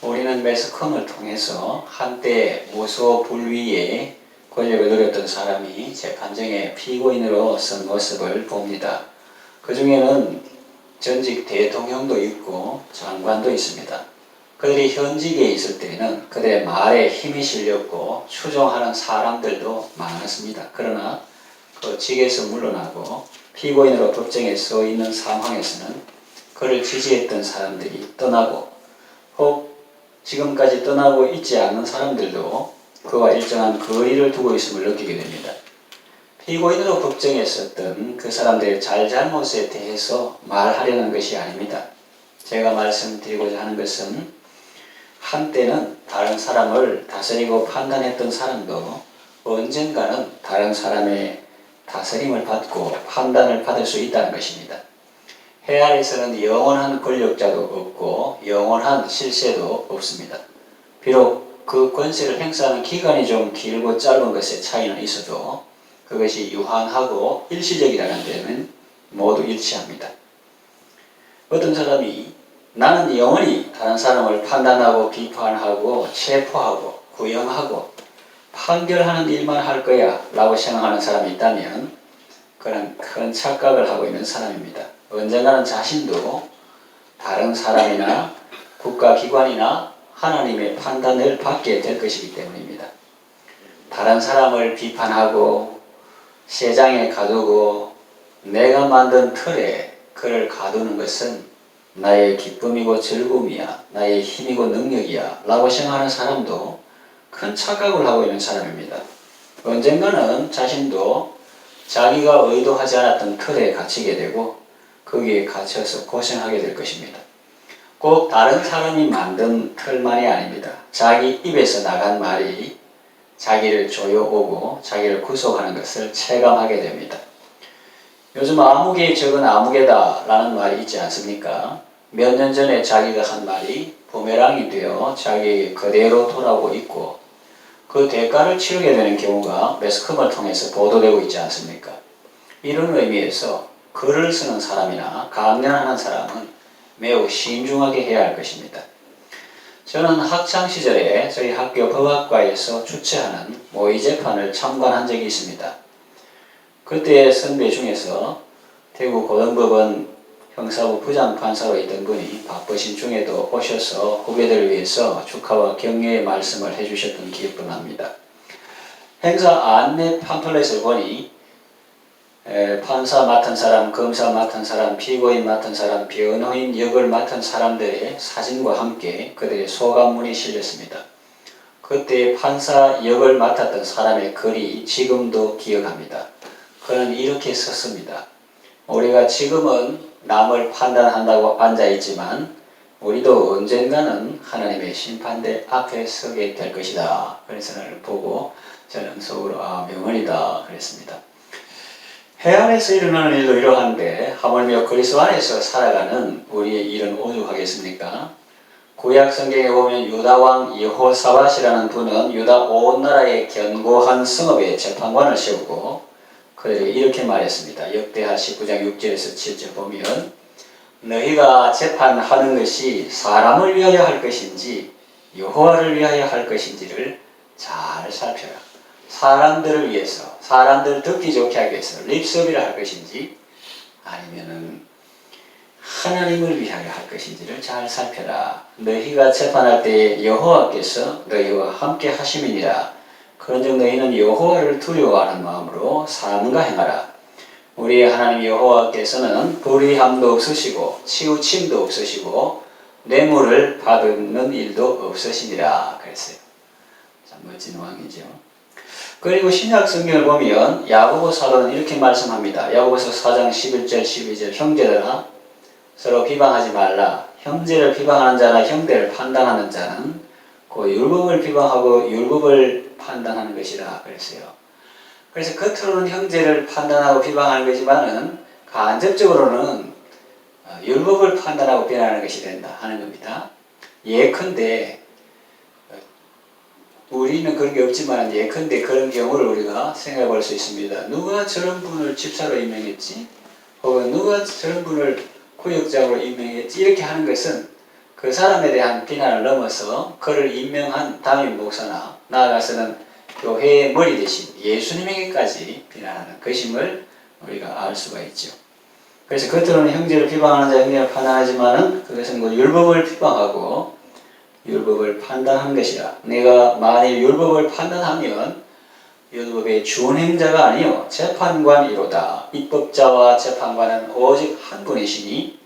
우리는 매스컴을 통해서 한때 모소 불위의 권력을 누렸던 사람이 재판정에 피고인으로 선 모습을 봅니다. 그 중에는 전직 대통령도 있고 장관도 있습니다. 그들이 현직에 있을 때는 그들의 말에 힘이 실렸고 추종하는 사람들도 많았습니다. 그러나 그 직에서 물러나고 피고인으로 법정에 서 있는 상황에서는 그를 지지했던 사람들이 떠나고 혹 지금까지 떠나고 있지 않는 사람들도 그와 일정한 거리를 두고 있음을 느끼게 됩니다. 피고인으로 법정에 섰던 그 사람들의 잘잘못에 대해서 말하려는 것이 아닙니다. 제가 말씀드리고자 하는 것은 한때는 다른 사람을 다스리고 판단했던 사람도 언젠가는 다른 사람의 다스림을 받고 판단을 받을 수 있다는 것입니다. 해 아래에서는 영원한 권력자도 없고 영원한 실세도 없습니다. 비록 그 권세를 행사하는 기간이 좀 길고 짧은 것의 차이는 있어도 그것이 유한하고 일시적이라는 데는 모두 일치합니다. 어떤 사람이 나는 영원히 다른 사람을 판단하고 비판하고 체포하고 구형하고 판결하는 일만 할 거야 라고 생각하는 사람이 있다면 그는 큰 착각을 하고 있는 사람입니다. 언젠가는 자신도 다른 사람이나 국가기관이나 하나님의 판단을 받게 될 것이기 때문입니다. 다른 사람을 비판하고 세장에 가두고 내가 만든 틀에 그를 가두는 것은 나의 기쁨이고 즐거움이야, 나의 힘이고 능력이야 라고 생각하는 사람도 큰 착각을 하고 있는 사람입니다. 언젠가는 자신도 자기가 의도하지 않았던 틀에 갇히게 되고 거기에 갇혀서 고생하게 될 것입니다. 꼭 다른 사람이 만든 틀만이 아닙니다. 자기 입에서 나간 말이 자기를 조여오고 자기를 구속하는 것을 체감하게 됩니다. 요즘 아무개의 적은 아무개다 라는 말이 있지 않습니까? 몇 년 전에 자기가 한 말이 부메랑이 되어 자기에게 그대로 돌아오고 있고 그 대가를 치르게 되는 경우가 매스컴을 통해서 보도되고 있지 않습니까? 이런 의미에서 글을 쓰는 사람이나 강연하는 사람은 매우 신중하게 해야 할 것입니다. 저는 학창시절에 저희 학교 법학과에서 주최하는 모의재판을 참관한 적이 있습니다. 그때 선배 중에서 대구 고등법원 형사부 부장판사로 있던 분이 바쁘신 중에도 오셔서 후배들을 위해서 축하와 격려의 말씀을 해주셨던 기억도 납니다. 행사 안내 팜플렛을 보니 판사 맡은 사람, 검사 맡은 사람, 피고인 맡은 사람, 변호인 역을 맡은 사람들의 사진과 함께 그들의 소감문이 실렸습니다. 그때 판사 역을 맡았던 사람의 글이 지금도 기억합니다. 그는 이렇게 썼습니다. 우리가 지금은 남을 판단한다고 앉아있지만 우리도 언젠가는 하나님의 심판대 앞에 서게 될 것이다. 그래서 나를 보고 저는 속으로 명언이다 그랬습니다. 해 안에서 일어나는 일도 이러한데 하물며 그리스도 안에서 살아가는 우리의 일은 오죽하겠습니까? 구약 성경에 보면 유다왕 여호사밧이라는 분은 유다 온 나라의 견고한 성읍에 재판관을 세우고 그들에게 이렇게 말했습니다. 역대하 19장 6절에서 7절 보면 너희가 재판하는 것이 사람을 위하여 할 것인지 여호와를 위하여 할 것인지를 잘 살펴라. 사람들을 위해서, 사람들 듣기 좋게 하기 위해서 립서비를 할 것인지 아니면은 하나님을 위하여 할 것인지를 잘 살펴라. 너희가 재판할 때 여호와께서 너희와 함께 하심이니라. 그런즉 너희는 여호와를 두려워하는 마음으로 삼가 행하라. 우리의 하나님 여호와께서는 불의함도 없으시고 치우침도 없으시고 뇌물을 받는 일도 없으시니라 그랬어요. 참 멋진 왕이죠. 그리고 신약 성경을 보면 야고보 사도는 이렇게 말씀합니다. 야고보서 4장 11절 12절 형제들아 서로 비방하지 말라. 형제를 비방하는 자나 형제를 판단하는 자는 그 율법을 비방하고 율법을 판단하는 것이라 그랬어요. 그래서 겉으로는 형제를 판단하고 비방하는 거지만은 간접적으로는 율법을 판단하고 비난하는 것이 된다 하는 겁니다. 예컨대 우리는 그런 게 없지만 예컨대 그런 경우를 우리가 생각해 볼 수 있습니다. 누가 저런 분을 집사로 임명했지? 혹은 누가 저런 분을 구역장으로 임명했지? 이렇게 하는 것은 그 사람에 대한 비난을 넘어서 그를 임명한 담임 목사나 나아가서는 교회의 머리 대신 예수님에게까지 비난하는 것임을 우리가 알 수가 있죠. 그래서 겉으로는 형제를 비방하는 자 형제를 판단하지만은 그것은 뭐 율법을 비방하고 율법을 판단한 것이라. 내가 만일 율법을 판단하면 율법의 준행자가 아니요 재판관이로다. 입법자와 재판관은 오직 한 분이시니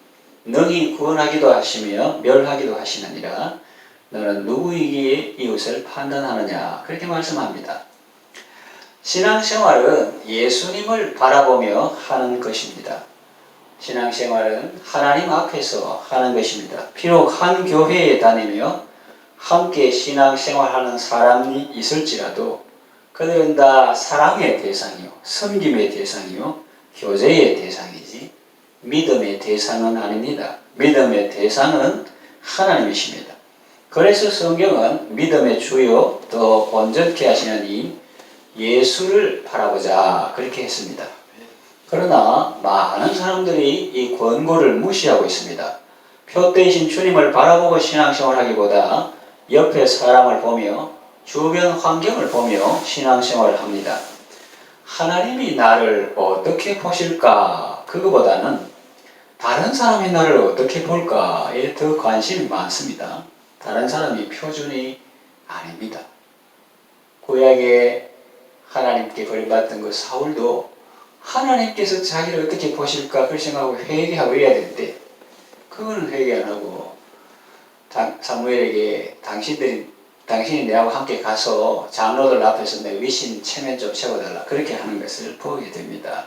능히 구원하기도 하시며 멸하기도 하시느니라. 너는 누구이기에 이웃을 판단하느냐. 그렇게 말씀합니다. 신앙생활은 예수님을 바라보며 하는 것입니다. 신앙생활은 하나님 앞에서 하는 것입니다. 비록 한 교회에 다니며 함께 신앙생활하는 사람이 있을지라도 그들은 다 사랑의 대상이요 섬김의 대상이요 교제의 대상이지 믿음의 대상은 아닙니다. 믿음의 대상은 하나님이십니다. 그래서 성경은 믿음의 주요 더 온전케 하시는 이 예수를 바라보자 그렇게 했습니다. 그러나 많은 사람들이 이 권고를 무시하고 있습니다. 표대이신 주님을 바라보고 신앙생활하기보다 옆에 사람을 보며 주변 환경을 보며 신앙생활을 합니다. 하나님이 나를 어떻게 보실까? 그거보다는 다른 사람이 나를 어떻게 볼까에 더 관심이 많습니다. 다른 사람이 표준이 아닙니다. 구약에 하나님께 버림받던 그 사울도 하나님께서 자기를 어떻게 보실까 그걸 생각하고 회개하고 이래야 되는데 그거는 회개 안 하고 사무엘에게 당신이 내하고 함께 가서 장로들 앞에서 내 위신 체면 좀 세워달라 그렇게 하는 것을 보게 됩니다.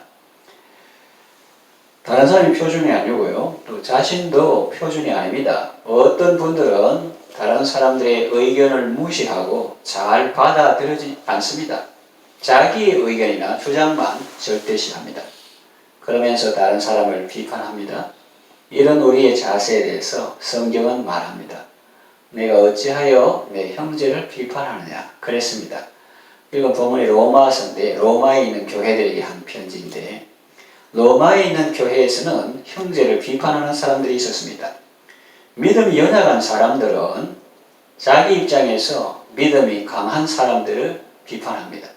다른 사람이 표준이 아니고요. 또 자신도 표준이 아닙니다. 어떤 분들은 다른 사람들의 의견을 무시하고 잘 받아들이지 않습니다. 자기의 의견이나 주장만 절대시합니다. 그러면서 다른 사람을 비판합니다. 이런 우리의 자세에 대해서 성경은 말합니다. 내가 어찌하여 내 형제를 비판하느냐 그랬습니다. 이건 본문이 로마서인데 로마에 있는 교회들에게 한 편지인데 로마에 있는 교회에서는 형제를 비판하는 사람들이 있었습니다. 믿음이 연약한 사람들은 자기 입장에서 믿음이 강한 사람들을 비판합니다.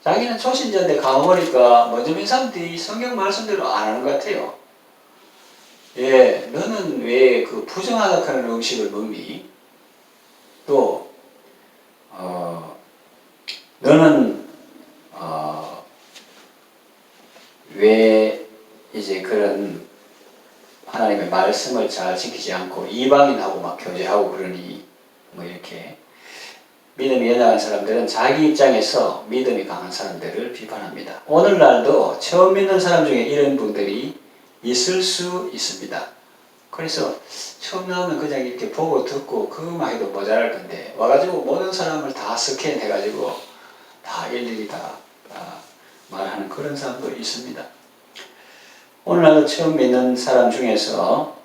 자기는 초신자인데 가보니까 먼저 민 사람들이 성경 말씀대로 안 하는 것 같아요. 예, 너는 왜 그 부정하다 하는 음식을 먹니? 또 너는 왜 이제 그런 하나님의 말씀을 잘 지키지 않고 이방인하고 막 교제하고 그러니 뭐 이렇게 믿음이 연약한 사람들은 자기 입장에서 믿음이 강한 사람들을 비판합니다. 오늘날도 처음 믿는 사람 중에 이런 분들이 있을 수 있습니다. 그래서 처음 나오면 그냥 이렇게 보고 듣고 그것만 해도 모자랄 건데 와가지고 모든 사람을 다 스캔해가지고 다 일일이 다 말하는 그런 사람도 있습니다. 오늘날도 처음 믿는 사람 중에서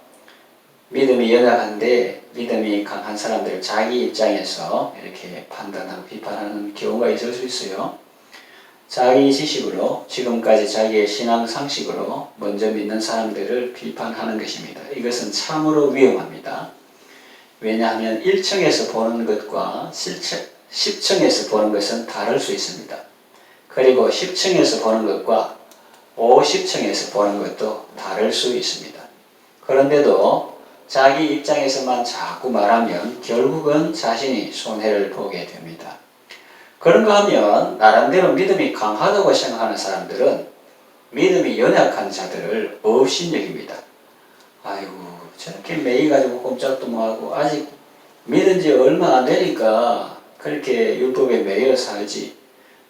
믿음이 연약한데 믿음이 강한 사람들을 자기 입장에서 이렇게 판단하고 비판하는 경우가 있을 수 있어요. 자기 지식으로 지금까지 자기의 신앙 상식으로 먼저 믿는 사람들을 비판하는 것입니다. 이것은 참으로 위험합니다. 왜냐하면 1층에서 보는 것과 10층에서 보는 것은 다를 수 있습니다. 그리고 10층에서 보는 것과 50층에서 보는 것도 다를 수 있습니다. 그런데도 자기 입장에서만 자꾸 말하면 결국은 자신이 손해를 보게 됩니다. 그런가 하면 나름대로 믿음이 강하다고 생각하는 사람들은 믿음이 연약한 자들을 업신여깁니다. 아이고 저렇게 매이가지고 꼼짝도 못하고 아직 믿은 지 얼마 안 되니까 그렇게 율법에 매여 살지.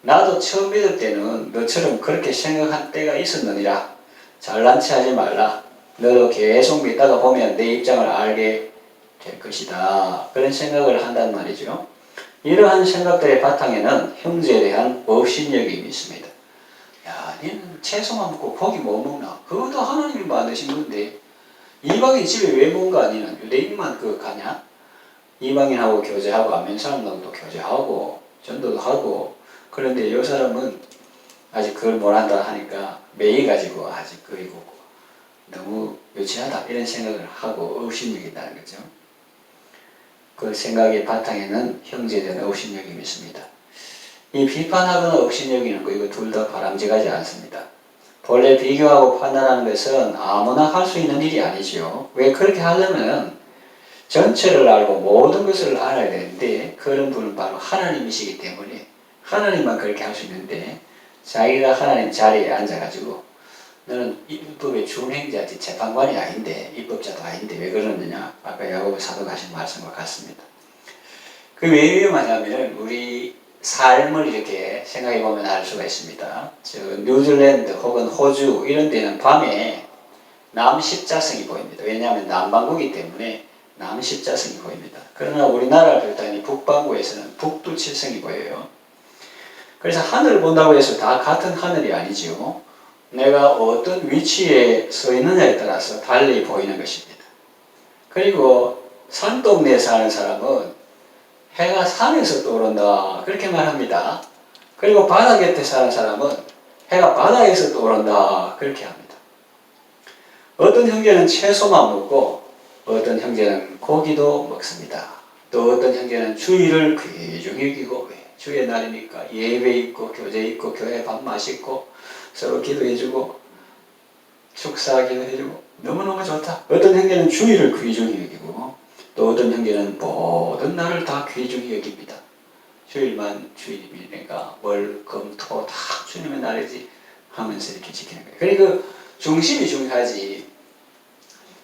나도 처음 믿을 때는 너처럼 그렇게 생각한 때가 있었느니라. 잘난 체 하지 말라. 너도 계속 믿다가 보면 내 입장을 알게 될 것이다. 그런 생각을 한단 말이죠. 이러한 생각들의 바탕에는 형제에 대한 업신여김이 있습니다. 야, 니는 채소만 먹고 고기 못 먹나? 그것도 하나님이 만드신 건데 이방인 집에 왜 뭔가 니는 유대인만 그 가냐? 이방인하고 교제하고 안면 사람들도 교제하고 전도도 하고 그런데 이 사람은 아직 그걸 못한다 하니까 매이가지고 아직 그리고 너무 유치하다 이런 생각을 하고 업신여긴다는 거죠. 그 생각의 바탕에는 형제된 업신여김이 있습니다. 이 비판하거나 업신여기는 거 이거 둘 다 바람직하지 않습니다. 본래 비교하고 판단하는 것은 아무나 할 수 있는 일이 아니죠. 왜 그렇게 하려면 전체를 알고 모든 것을 알아야 되는데 그런 분은 바로 하나님이시기 때문에 하나님만 그렇게 할 수 있는데 자기가 하나님 자리에 앉아가지고 너는 율법의 준행자지 재판관이 아닌데 입법자도 아닌데 왜 그러느냐 아까 야고보 사도가 하신 말씀과 같습니다. 그 왜 위험하냐면 우리 삶을 이렇게 생각해 보면 알 수가 있습니다. 저 뉴질랜드 혹은 호주 이런 데는 밤에 남십자성이 보입니다. 왜냐하면 남반구이기 때문에 남십자성이 보입니다. 그러나 우리나라를 비롯한 북반구에서는 북두칠성이 보여요. 그래서 하늘을 본다고 해서 다 같은 하늘이 아니죠. 내가 어떤 위치에 서 있느냐에 따라서 달리 보이는 것입니다. 그리고 산동네에 사는 사람은 해가 산에서 떠오른다 그렇게 말합니다. 그리고 바다 곁에 사는 사람은 해가 바다에서 떠오른다 그렇게 합니다. 어떤 형제는 채소만 먹고 어떤 형제는 고기도 먹습니다. 또 어떤 형제는 주일을 귀중히 여기고 주의 날이니까 예배 있고 교제 있고 교회 밥 맛있고 서로 기도해주고 축사하기도 해주고 너무너무 좋다. 어떤 형제는 주일을 귀중히 여기고 또 어떤 형제는 모든 날을 다 귀중히 여깁니다. 주일만 주일이니까 월, 금, 토 다 주님의 날이지 하면서 이렇게 지키는 거예요. 그리고 중심이 중요하지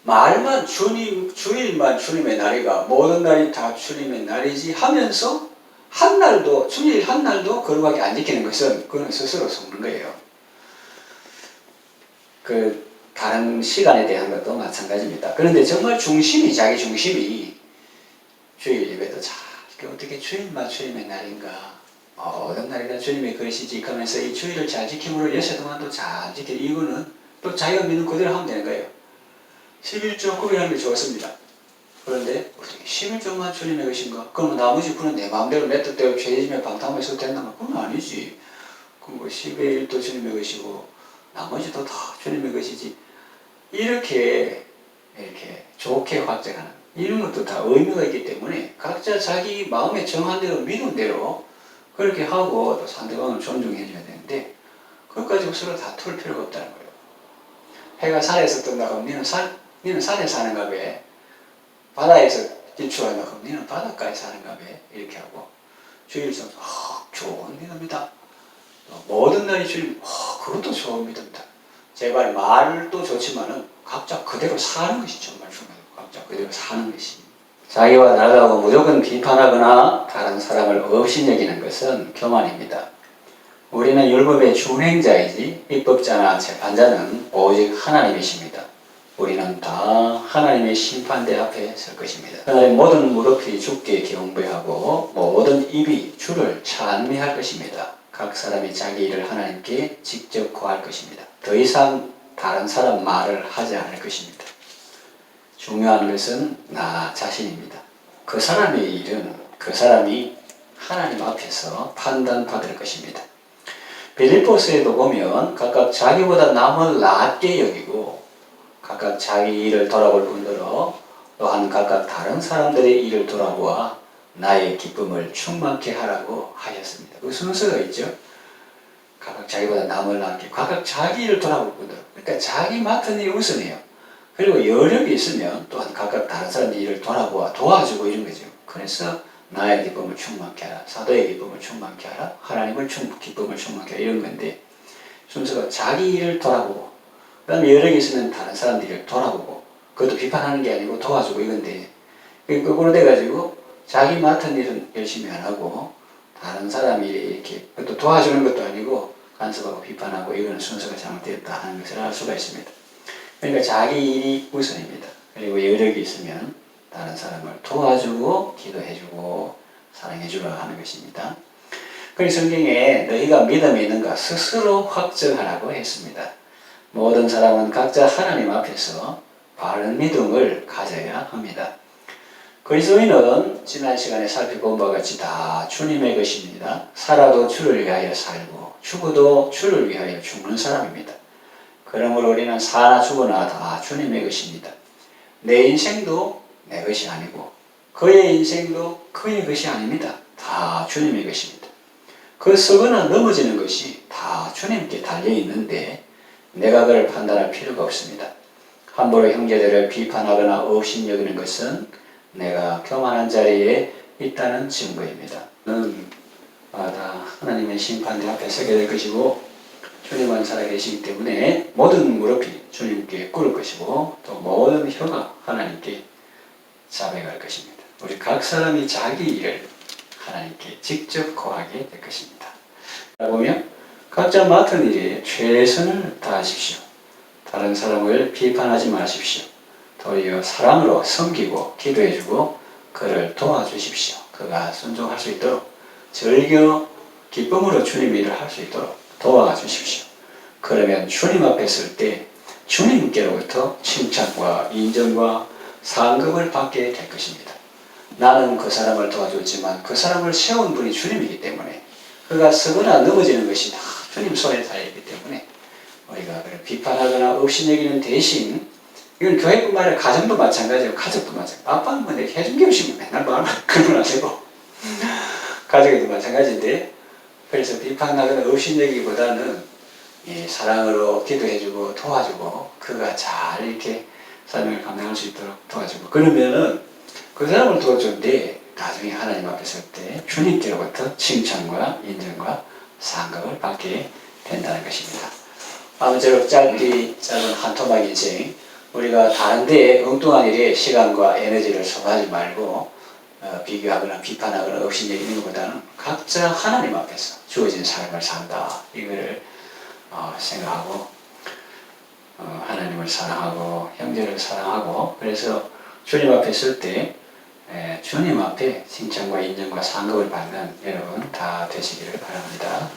말만 주일만 주님의 날이가 모든 날이 다 주님의 날이지 하면서 한 날도 주일 한 날도 거룩하게 안 지키는 것은 그건 스스로 속는 거예요. 그 다른 시간에 대한 것도 마찬가지입니다. 그런데 정말 자기 중심이 주일 예배도 잘 어떻게 주일만 주님의 날인가 모든 날이다 주님의 것이지 하면서 이 주일을 잘 지킴으로 여세 동안도 잘 지키는 이거는 또 자기가 믿는 그대로 하면 되는 거예요. 11조 구별하는 게 좋습니다. 그런데 어떻게 11조만 주님의 것인가? 그러면 나머지 분은 내 마음대로 내 뜻대로 죄지며 방탕해서 된다면 그건 아니지. 그럼 뭐 10의 1도 주님의 것이고 나머지도 다 주님의 것이지. 이렇게 좋게 확정하는 이런 것도 다 의미가 있기 때문에 각자 자기 마음에 정한 대로 믿은 대로 그렇게 하고 또 상대방을 존중해줘야 되는데 그것까지 서로 다툴 필요가 없다는 거예요. 해가 산에서 뜬다고 하면 니는 산에 사는가 봐. 바다에서 일출한다고 하면 니는 바닷가에 사는가 봐. 이렇게 하고 주일성 좋은 믿음이다. 모든 날이 주일 그것도 좋은 믿음이다. 제발 말도 좋지만은 각자 그대로 사는 것이 정말 중요해요. 각자 그대로 사는 것이. 자기와 다르다고 무조건 비판하거나 다른 사람을 업신여기는 것은 교만입니다. 우리는 율법의 준행자이지 입법자나 재판자는 오직 하나님이십니다. 우리는 다 하나님의 심판대 앞에 설 것입니다. 하나님 모든 무릎이 주께 경배하고 모든 입이 주를 찬미할 것입니다. 각 사람이 자기 일을 하나님께 직접 고할 것입니다. 더 이상 다른 사람 말을 하지 않을 것입니다. 중요한 것은 나 자신입니다. 그 사람의 일은 그 사람이 하나님 앞에서 판단받을 것입니다. 빌립보서에도 보면 각각 자기보다 남을 낮게 여기고 각각 자기 일을 돌아볼 뿐더러 또한 각각 다른 사람들의 일을 돌아보아 나의 기쁨을 충만케 하라고 하셨습니다. 그 순서가 있죠. 각각 자기보다 남을 낮게 각각 자기 일을 돌아볼 뿐더러 그러니까 자기 맡은 일이 우선이에요. 그리고 여력이 있으면 또한 각각 다른 사람의 일을 돌아보아 도와주고 이런 거죠. 그래서 나의 기쁨을 충만케 하라. 사도의 기쁨을 충만케 하라. 하나님을 기쁨을 충만케 하라. 이런 건데 순서가 자기 일을 돌아보고 그 다음에 여력이 있으면 다른 사람들 일을 돌아보고 그것도 비판하는 게 아니고 도와주고 이건데 거꾸로 돼가지고 자기 맡은 일은 열심히 안 하고 다른 사람이 이렇게 그것도 도와주는 것도 아니고 간섭하고 비판하고 이거는 순서가 잘못되었다 하는 것을 알 수가 있습니다. 그러니까 자기 일이 우선입니다. 그리고 여력이 있으면 다른 사람을 도와주고 기도해주고 사랑해주라 하는 것입니다. 그래서 성경에 너희가 믿음이 있는가 스스로 확정하라고 했습니다. 모든 사람은 각자 하나님 앞에서 바른 믿음을 가져야 합니다. 그리스도인은 지난 시간에 살펴본 바와 같이 다 주님의 것입니다. 살아도 주를 위하여 살고 죽어도 주를 위하여 죽는 사람입니다. 그러므로 우리는 사나 죽으나 다 주님의 것입니다. 내 인생도 내 것이 아니고 그의 인생도 그의 것이 아닙니다. 다 주님의 것입니다. 그 서거나 넘어지는 것이 다 주님께 달려있는데 내가 그를 판단할 필요가 없습니다. 함부로 형제들을 비판하거나 업신여기는 것은 내가 교만한 자리에 있다는 증거입니다. 너는 다 하나님의 심판대 앞에 서게 될 것이고 주님은 살아계시기 때문에 모든 무릎이 주님께 꿇을 것이고 또 모든 혀가 하나님께 자백할 것입니다. 우리 각 사람이 자기 일을 하나님께 직접 고하게 될 것입니다. 보면 각자 맡은 일에 최선을 다하십시오. 다른 사람을 비판하지 마십시오. 도리어 사랑으로 섬기고 기도해주고 그를 도와주십시오. 그가 순종할 수 있도록 즐겨 기쁨으로 주님 일을 할 수 있도록 도와주십시오. 그러면 주님 앞에 설 때 주님께로부터 칭찬과 인정과 상급을 받게 될 것입니다. 나는 그 사람을 도와줬지만 그 사람을 세운 분이 주님이기 때문에 그가 서거나 넘어지는 것이 다 주님 손에 달려있기 때문에 우리가 그를 비판하거나 업신여기는 대신 이건 교회뿐만 아니라 가정도 마찬가지고 가족도 마찬가지고 아빠는 뭐 내가 해준 게 없으면 맨날 말만 그러면 안 되고 가족에도 마찬가지인데 그래서 비판하거나 업신여기기보다는 사랑으로 기도해주고 도와주고 그가 잘 이렇게 사명을 감당할 수 있도록 도와주고 그러면은 그 사람을 도와주는데 나중에 하나님 앞에 설 때 주님께로부터 칭찬과 인정과 상급을 받게 된다는 것입니다. 아무쪼록 짧은 한 토막 인생 우리가 다른 데에 엉뚱한 일에 시간과 에너지를 소모하지 말고 비교하거나 비판하거나 업신여기는 것보다는 각자 하나님 앞에서 주어진 삶을 산다 이거를 생각하고 하나님을 사랑하고 형제를 사랑하고 그래서 주님 앞에 설 때 주님 앞에 칭찬과 인정과 상급을 받는 여러분 다 되시기를 바랍니다.